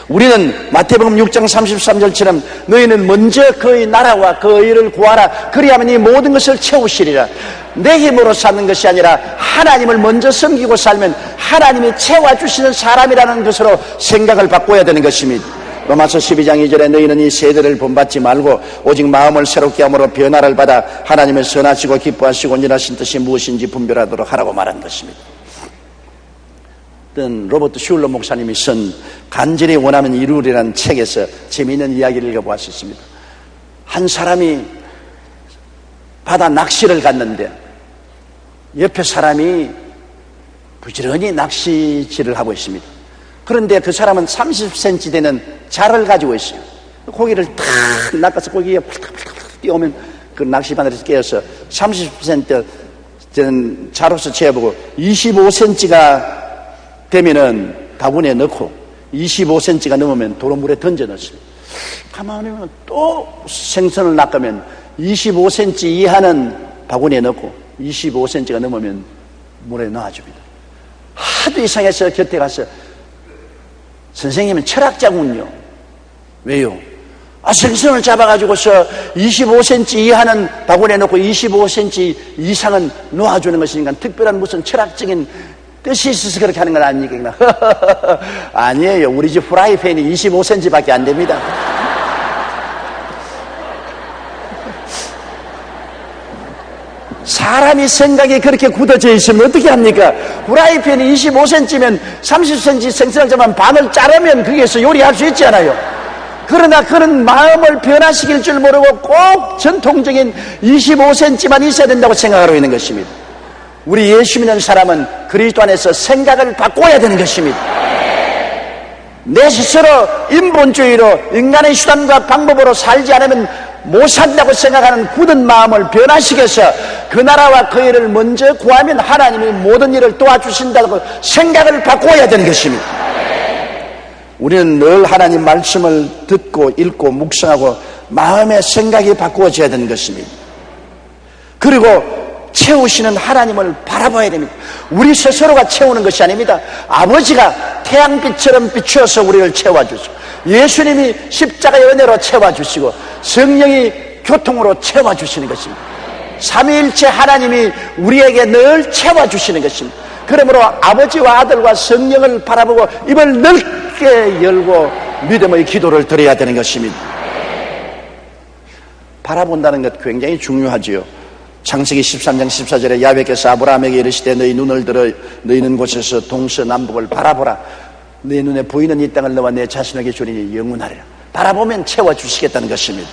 우리는 마태복음 6장 33절처럼 너희는 먼저 그의 나라와 그의 의를 구하라 그리하면 이 모든 것을 채우시리라. 내 힘으로 사는 것이 아니라 하나님을 먼저 섬기고 살면 하나님이 채워주시는 사람이라는 것으로 생각을 바꿔야 되는 것입니다. 로마서 12장 2절에 너희는 이 세대를 본받지 말고 오직 마음을 새롭게 함으로 변화를 받아 하나님의 선하시고 기뻐하시고 온전하신 뜻이 무엇인지 분별하도록 하라고 말한 것입니다. 로버트 슐러 목사님이 쓴 간절히 원하면 이루리라는 책에서 재미있는 이야기를 읽어보았습니다. 한 사람이 바다 낚시를 갔는데 옆에 사람이 부지런히 낚시질을 하고 있습니다. 그런데 그 사람은 30cm 되는 자를 가지고 있어요. 고기를 탁 낚아서 고기가 펄떡펄떡 뛰어오면 그 낚시바늘에서 깨어서 30cm 되는 자로서 재보고 25cm가 되면은 바구니에 넣고 25cm가 넘으면 도로물에 던져 넣습니다. 가만히 보면 또 생선을 낚으면 25cm 이하는 바구니에 넣고 25cm가 넘으면 물에 넣어줍니다. 하도 이상해서 곁에 가서 선생님은 철학자군요. 왜요? 생선을 잡아가지고서 25cm 이하는 바구니에 넣고 25cm 이상은 놓아주는 것이니까 특별한 무슨 철학적인 뜻이 있어서 그렇게 하는 건 아니겠나? 아니에요. 우리 집 프라이팬이 25cm밖에 안 됩니다. 사람이 생각이 그렇게 굳어져 있으면 어떻게 합니까? 프라이팬이 25cm면 30cm 생선을 잡으면 반을 자르면 거기에서 요리할 수 있지 않아요? 그러나 그런 마음을 변화시킬 줄 모르고 꼭 전통적인 25cm만 있어야 된다고 생각하고 있는 것입니다. 우리 예수 믿는 사람은 그리스도 안에서 생각을 바꿔야 되는 것입니다. 내 스스로 인본주의로 인간의 수단과 방법으로 살지 않으면 못 산다고 생각하는 굳은 마음을 변화시켜서 그 나라와 그 일을 먼저 구하면 하나님이 모든 일을 도와주신다고 생각을 바꿔야 되는 것입니다. 우리는 늘 하나님 말씀을 듣고 읽고 묵상하고 마음의 생각이 바꾸어져야 되는 것입니다. 그리고 채우시는 하나님을 바라봐야 됩니다. 우리 스스로가 채우는 것이 아닙니다. 아버지가 태양빛처럼 비추어서 우리를 채워주시고 예수님이 십자가의 은혜로 채워주시고 성령이 교통으로 채워주시는 것입니다. 삼위일체 하나님이 우리에게 늘 채워주시는 것입니다. 그러므로 아버지와 아들과 성령을 바라보고 입을 넓게 열고 믿음의 기도를 드려야 되는 것입니다. 바라본다는 것 굉장히 중요하지요. 창세기 13장 14절에 야훼께서 아브라함에게 이르시되 너희 눈을 들어 너희 있는 곳에서 동서남북을 바라보라. 내 눈에 보이는 이 땅을 너와 내 자신에게 주리니 영원하리라. 바라보면 채워주시겠다는 것입니다.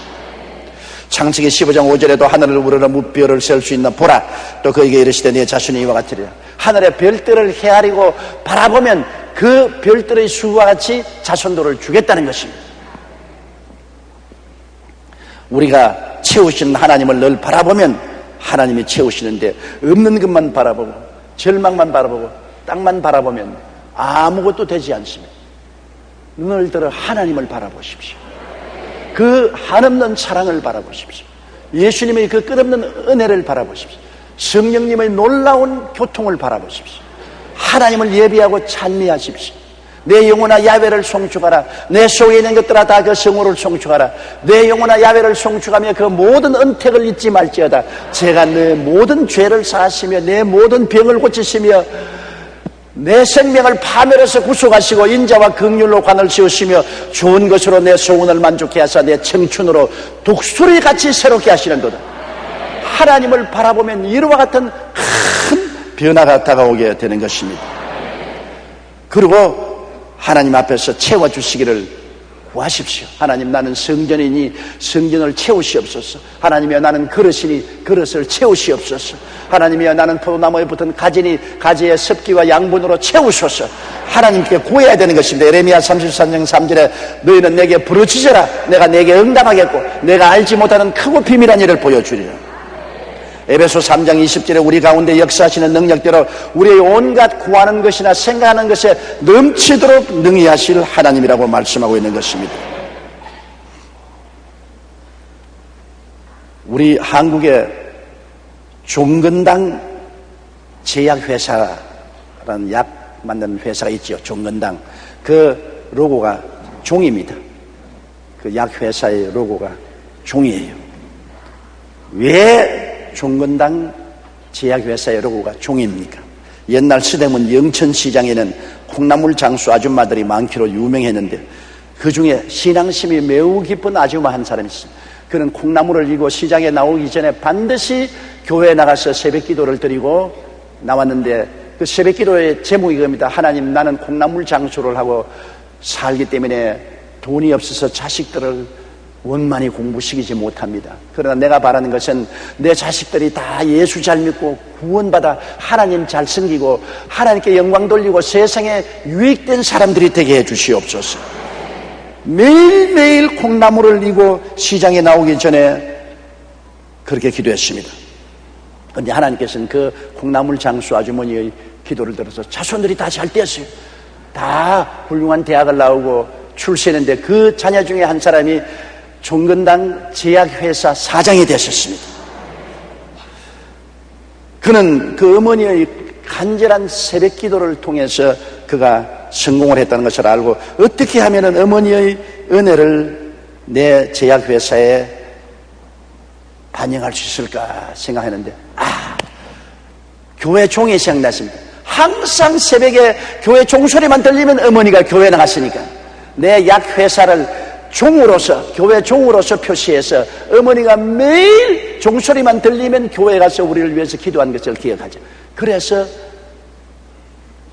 창세기 15장 5절에도 하늘을 우러러 무별을 셀 수 있나 보라. 또 그에게 이르시되 내 자신이 이와 같으리라. 하늘의 별들을 헤아리고 바라보면 그 별들의 수와 같이 자손들을 주겠다는 것입니다. 우리가 채우시는 하나님을 늘 바라보면 하나님이 채우시는데 없는 것만 바라보고 절망만 바라보고 땅만 바라보면 아무것도 되지 않습니다. 눈을 들어 하나님을 바라보십시오. 그 한없는 사랑을 바라보십시오. 예수님의 그 끝없는 은혜를 바라보십시오. 성령님의 놀라운 교통을 바라보십시오. 하나님을 예비하고 찬미하십시오. 내 영혼아 야훼를 송축하라. 내 속에 있는 것들아 다 그 성호를 송축하라. 내 영혼아 야훼를 송축하며 그 모든 은택을 잊지 말지어다. 제가 내 모든 죄를 사하시며 내 모든 병을 고치시며 내 생명을 파멸해서 구속하시고 인자와 긍휼로 관을 씌우시며 좋은 것으로 내 소원을 만족해 하사 내 청춘으로 독수리같이 새롭게 하시는도다. 하나님을 바라보면 이와 같은 큰 변화가 다가오게 되는 것입니다. 그리고 하나님 앞에서 채워주시기를 구하십시오. 하나님, 나는 성전이니 성전을 채우시옵소서. 하나님이여, 나는 그릇이니 그릇을 채우시옵소서. 하나님이여, 나는 포도나무에 붙은 가지니 가지의 습기와 양분으로 채우소서. 하나님께 구해야 되는 것입니다. 예레미야 33장 3절에 너희는 내게 부르짖어라. 내가 내게 응답하겠고 내가 알지 못하는 크고 비밀한 일을 보여주리라. 에베소 3장 20절에 우리 가운데 역사하시는 능력대로 우리의 온갖 구하는 것이나 생각하는 것에 넘치도록 능히 하실 하나님이라고 말씀하고 있는 것입니다. 우리 한국에 종근당 제약회사라는 약 만드는 회사가 있죠. 종근당. 그 로고가 종입니다. 그 약회사의 로고가 종이에요. 왜 종근당 제약회사의 로고가 종입니까? 옛날 서대문 영천시장에는 콩나물 장수 아줌마들이 많기로 유명했는데 그 중에 신앙심이 매우 깊은 아줌마 한 사람이 있습니다. 그는 콩나물을 이고 시장에 나오기 전에 반드시 교회에 나가서 새벽기도를 드리고 나왔는데 그 새벽기도의 제목이 이겁니다. 하나님, 나는 콩나물 장수를 하고 살기 때문에 돈이 없어서 자식들을 원만히 공부시키지 못합니다. 그러나 내가 바라는 것은 내 자식들이 다 예수 잘 믿고 구원받아 하나님 잘 섬기고 하나님께 영광 돌리고 세상에 유익된 사람들이 되게 해 주시옵소서. 매일매일 콩나물을 이고 시장에 나오기 전에 그렇게 기도했습니다. 그런데 하나님께서는 그 콩나물 장수 아주머니의 기도를 들어서 자손들이 다 잘 되었어요. 다 훌륭한 대학을 나오고 출세했는데 그 자녀 중에 한 사람이 종근당 제약회사 사장이 되셨습니다. 그는 그 어머니의 간절한 새벽 기도를 통해서 그가 성공을 했다는 것을 알고 어떻게 하면 어머니의 은혜를 내 제약회사에 반영할 수 있을까 생각했는데 교회 종이 생각났습니다. 항상 새벽에 교회 종소리만 들리면 어머니가 교회 나갔으니까 내 약회사를 종으로서, 교회 종으로서 표시해서 어머니가 매일 종소리만 들리면 교회 가서 우리를 위해서 기도한 것을 기억하죠. 그래서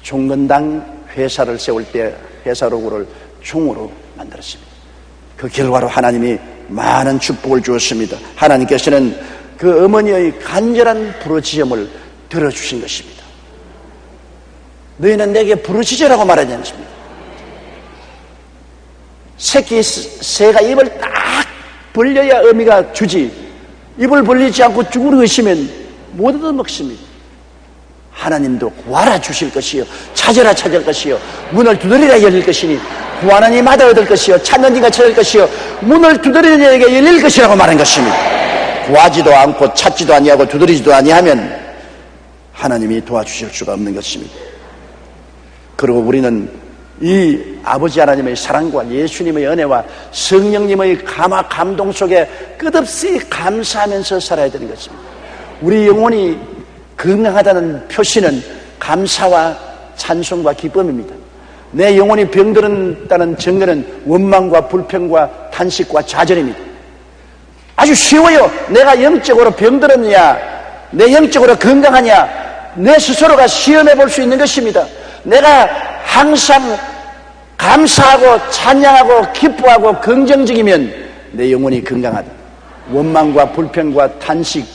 종근당 회사를 세울 때 회사 로고를 종으로 만들었습니다. 그 결과로 하나님이 많은 축복을 주었습니다. 하나님께서는 그 어머니의 간절한 부르짖음을 들어주신 것입니다. 너희는 내게 부르짖으라고 말하지 않습니까? 새가 입을 딱 벌려야 어미가 주지, 입을 벌리지 않고 쭈그려 있으면 못 얻어먹습니다. 하나님도 구하라 주실 것이요, 찾으라 찾을 것이요, 문을 두드리라 열릴 것이니 구하는 이마다 얻을 것이요, 찾는 이가 찾을 것이요, 문을 두드리는 이에게 열릴 것이라고 말한 것입니다. 구하지도 않고 찾지도 아니하고 두드리지도 아니하면 하나님이 도와주실 수가 없는 것입니다. 그리고 우리는 이 아버지 하나님의 사랑과 예수님의 은혜와 성령님의 감동 속에 끝없이 감사하면서 살아야 되는 것입니다. 우리 영혼이 건강하다는 표시는 감사와 찬송과 기쁨입니다. 내 영혼이 병들었다는 증거는 원망과 불평과 탄식과 좌절입니다. 아주 쉬워요. 내가 영적으로 병들었냐, 내 영적으로 건강하냐, 내 스스로가 시험해 볼 수 있는 것입니다. 내가 항상 감사하고 찬양하고 기뻐하고 긍정적이면 내 영혼이 건강하다. 원망과 불평과 탄식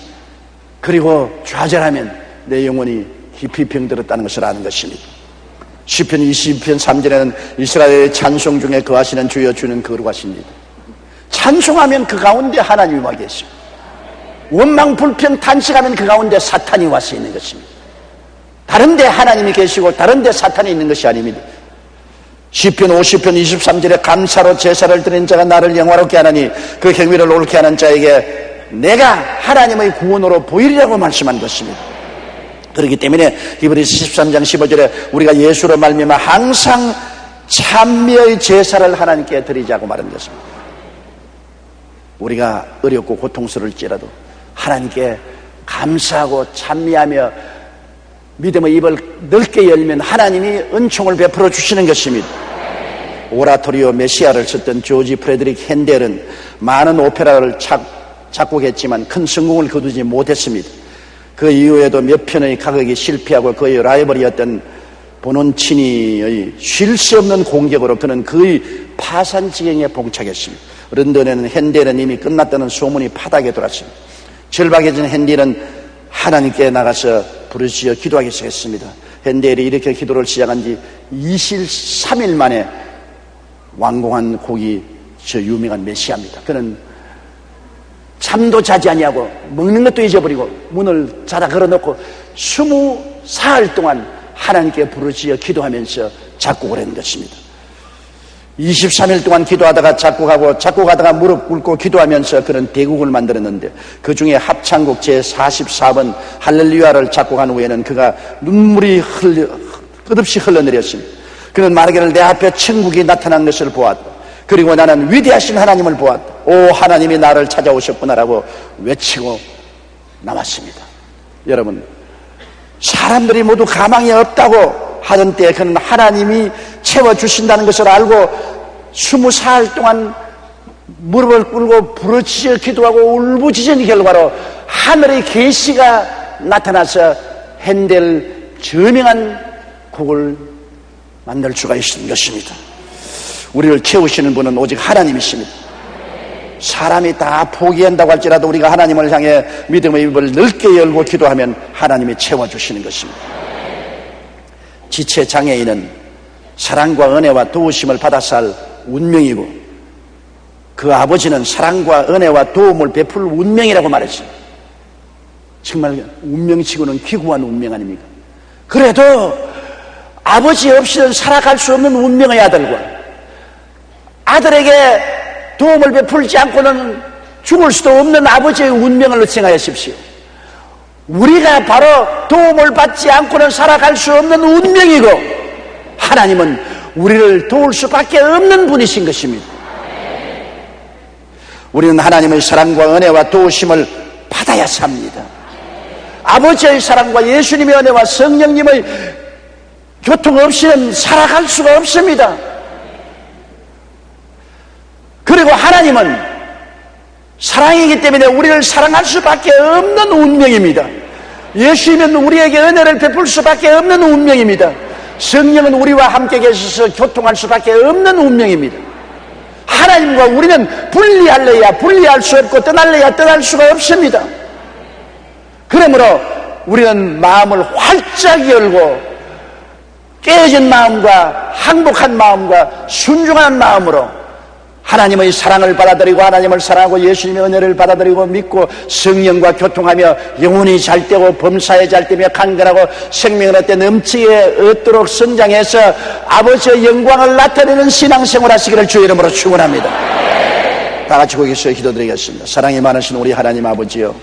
그리고 좌절하면 내 영혼이 깊이 병들었다는 것을 아는 것입니다. 시편 22편 3절에는 이스라엘의 찬송 중에 거하시는 주여 주는 거룩하십니다. 찬송하면 그 가운데 하나님이 와 계시고 원망 불평 탄식하면 그 가운데 사탄이 와서 있는 것입니다. 다른 데 하나님이 계시고 다른 데 사탄이 있는 것이 아닙니다. 시편 50편 23절에 감사로 제사를 드린 자가 나를 영화롭게 하나니 그 행위를 옳게 하는 자에게 내가 하나님의 구원으로 보이리라고 말씀한 것입니다. 그렇기 때문에 히브리서 13장 15절에 우리가 예수로 말미암아 항상 찬미의 제사를 하나님께 드리자고 말한 것입니다. 우리가 어렵고 고통스러울지라도 하나님께 감사하고 찬미하며 믿음의 입을 넓게 열면 하나님이 은총을 베풀어 주시는 것입니다. 오라토리오 메시아를 썼던 조지 프레드릭 핸델은 많은 오페라를 작곡했지만 큰 성공을 거두지 못했습니다. 그 이후에도 몇 편의 가곡이 실패하고 그의 라이벌이었던 보논치니의 쉴 새 없는 공격으로 그는 거의 파산 지경에 봉착했습니다. 런던에는 핸델은 이미 끝났다는 소문이 파닥에 돌았습니다. 절박해진 핸델은 하나님께 나가서 부르짖어 기도하기 시작했습니다. 핸델이 이렇게 기도를 시작한 지 23일 만에 완공한 곡이 저 유명한 메시아입니다. 그는 잠도 자지 아니하고 먹는 것도 잊어버리고 문을 닫아 걸어놓고 20사흘 동안 하나님께 부르짖어 기도하면서 작곡을 했는 것입니다. 23일 동안 기도하다가 작곡하다가 무릎 꿇고 기도하면서 그는 대국을 만들었는데 그 중에 합창곡 제44번 할렐루야를 작곡한 후에는 그가 눈물이 끝없이 흘러내렸습니다. 그는 말하기를 내 앞에 천국이 나타난 것을 보았다. 그리고 나는 위대하신 하나님을 보았다. 오 하나님이 나를 찾아오셨구나라고 외치고 남았습니다. 여러분, 사람들이 모두 가망이 없다고 하던 때에 그는 하나님이 채워주신다는 것을 알고 20사흘 동안 무릎을 꿇고 부르짖어 기도하고 울부짖은 결과로 하늘의 계시가 나타나서 핸델 저명한 곡을 만들 수가 있는 것입니다. 우리를 채우시는 분은 오직 하나님이십니다. 사람이 다 포기한다고 할지라도 우리가 하나님을 향해 믿음의 입을 넓게 열고 기도하면 하나님이 채워주시는 것입니다. 지체장애인은 사랑과 은혜와 도우심을 받아 살 운명이고 그 아버지는 사랑과 은혜와 도움을 베풀 운명이라고 말했어요. 정말 운명치고는 기구한 운명 아닙니까? 그래도 아버지 없이는 살아갈 수 없는 운명의 아들과 아들에게 도움을 베풀지 않고는 죽을 수도 없는 아버지의 운명을 생각하십시오. 우리가 바로 도움을 받지 않고는 살아갈 수 없는 운명이고, 하나님은 우리를 도울 수밖에 없는 분이신 것입니다. 우리는 하나님의 사랑과 은혜와 도우심을 받아야 삽니다. 아버지의 사랑과 예수님의 은혜와 성령님의 교통 없이는 살아갈 수가 없습니다. 그리고 하나님은 사랑이기 때문에 우리를 사랑할 수밖에 없는 운명입니다. 예수님은 우리에게 은혜를 베풀 수밖에 없는 운명입니다. 성령은 우리와 함께 계셔서 교통할 수밖에 없는 운명입니다. 하나님과 우리는 분리할래야 분리할 수 없고 떠날래야 떠날 수가 없습니다. 그러므로 우리는 마음을 활짝 열고 깨어진 마음과 항복한 마음과 순종한 마음으로 하나님의 사랑을 받아들이고 하나님을 사랑하고 예수님의 은혜를 받아들이고 믿고 성령과 교통하며 영혼이 잘되고 범사에 잘되며 강건하고 생명을 얻되 넘치게 얻도록 성장해서 아버지의 영광을 나타내는 신앙생활 하시기를 주의 이름으로 축원합니다. 다 같이 거기서 기도드리겠습니다. 사랑이 많으신 우리 하나님 아버지요,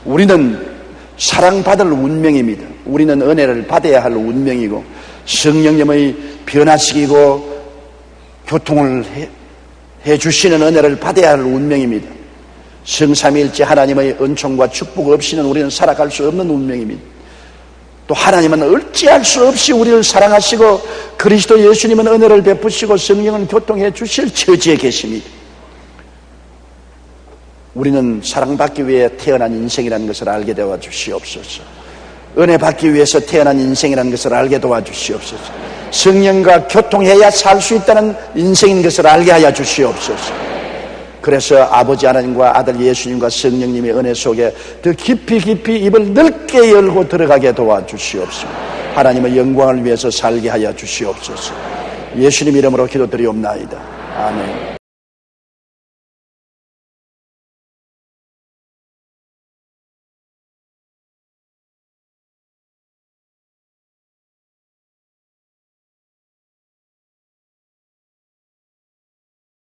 우리는 사랑받을 운명입니다. 우리는 은혜를 받아야 할 운명이고 성령님의 변화시키고 교통을 해주시는 은혜를 받아야 할 운명입니다. 성삼위일체 하나님의 은총과 축복 없이는 우리는 살아갈 수 없는 운명입니다. 또 하나님은 어찌할 수 없이 우리를 사랑하시고 그리스도 예수님은 은혜를 베푸시고 성령은 교통해 주실 처지에 계십니다. 우리는 사랑받기 위해 태어난 인생이라는 것을 알게 도와주시옵소서. 은혜 받기 위해서 태어난 인생이라는 것을 알게 도와주시옵소서. 성령과 교통해야 살 수 있다는 인생인 것을 알게 하여 주시옵소서. 그래서 아버지 하나님과 아들 예수님과 성령님의 은혜 속에 더 깊이 입을 넓게 열고 들어가게 도와주시옵소서. 하나님의 영광을 위해서 살게 하여 주시옵소서. 예수님 이름으로 기도드리옵나이다. 아멘.